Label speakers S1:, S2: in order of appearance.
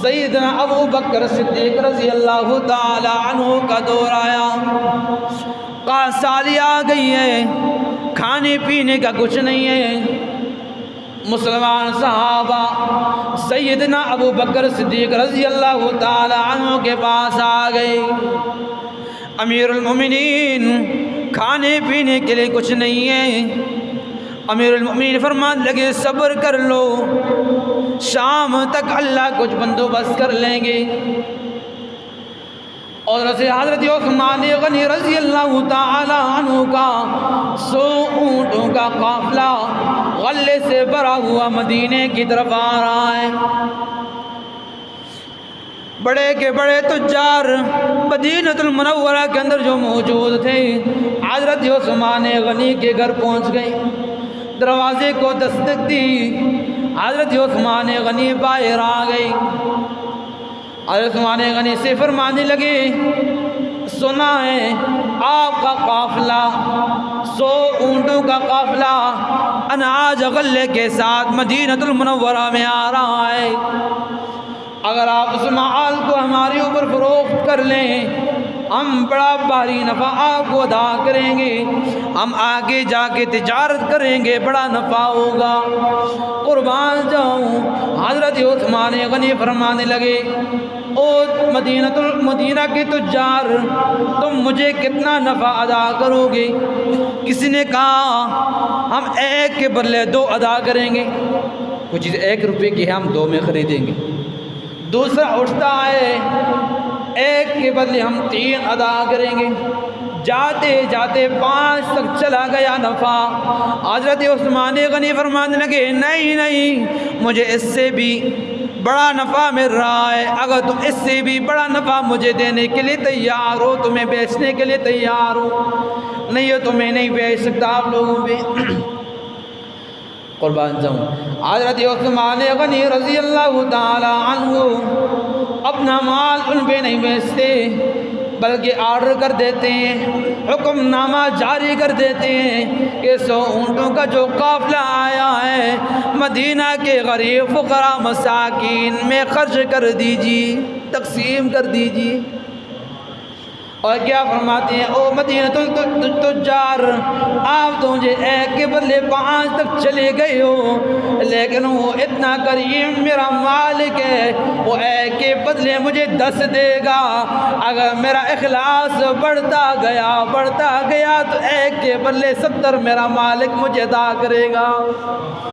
S1: سیدنا ابو بکر صدیق رضی اللہ تعالی عنہ کا دور آیا، کہا سالی آ گئی ہے، کھانے پینے کا کچھ نہیں ہے۔ مسلمان صحابہ سیدنا ابو بکر صدیق رضی اللہ تعالی عنہ کے پاس آ گئے، امیر المومنین کھانے پینے کے لیے کچھ نہیں ہے۔ امیر المومنین فرمانے لگے صبر کر لو، شام تک اللہ کچھ بندوبست کر لیں گے۔ اور حضرت عثمان غنی رضی اللہ تعالی عنہ کا 100 اونٹوں کا قافلہ غلے سے بھرا ہوا مدینے کی طرف آ رہا ہے۔ بڑے کے بڑے تجار مدینہ المنورہ کے اندر جو موجود تھے حضرت عثمان غنی کے گھر پہنچ گئے، دروازے کو دستک دی، حضرت عثمان غنی باہر آ گئی۔ حضرت عثمان غنی سے فرمانے لگے سنا ہے آپ کا قافلہ 100 اونٹوں کا قافلہ اناج غلے کے ساتھ مدینہ المنورہ میں آ رہا ہے، اگر آپ اس مال کو ہمارے اوپر فروخت کر لیں ہم بڑا بھاری نفع آپ کو ادا کریں گے، ہم آگے جا کے تجارت کریں گے، بڑا نفع ہوگا، قربان جاؤں۔ حضرت عثمان غنی فرمانے لگے او مدینہ کے تجار تم مجھے کتنا نفع ادا کرو گے؟ کسی نے کہا ہم 1 کے بدلے 2 ادا کریں گے، کوئی چیز 1 روپے کی ہے ہم 2 میں خریدیں گے۔ دوسرا اٹھتا ہے 1 کے بدلے ہم 3 ادا کریں گے، جاتے جاتے 5 تک چلا گیا نفع۔ حضرت عثمان غنی فرمانے لگے نہیں مجھے اس سے بھی بڑا نفع مل رہا ہے، اگر تم اس سے بھی بڑا نفع مجھے دینے کے لیے تیار ہو، تمہیں بیچنے کے لیے تیار ہو، نہیں ہو تو میں نہیں بیچ سکتا آپ لوگوں پہ، قربان جاؤں۔ حضرت عثمان غنی رضی اللہ تعالی عنہ اپنا مال ان پہ نہیں بیچتے بلکہ آرڈر کر دیتے ہیں، حکم نامہ جاری کر دیتے ہیں کہ 100 اونٹوں کا جو قافلہ آیا ہے مدینہ کے غریب فقراء مساکین میں خرچ کر دیجیے، تقسیم کر دیجیے۔ اور کیا فرماتے ہیں او مدینہ تجار آپ تو مجھے 1 کے بدلے 5 تک چلے گئے ہو، لیکن وہ اتنا کریم میرا مالک ہے، وہ 1 کے بدلے مجھے 10 دے گا، اگر میرا اخلاص بڑھتا گیا تو 1 کے بدلے 70 میرا مالک مجھے ادا کرے گا۔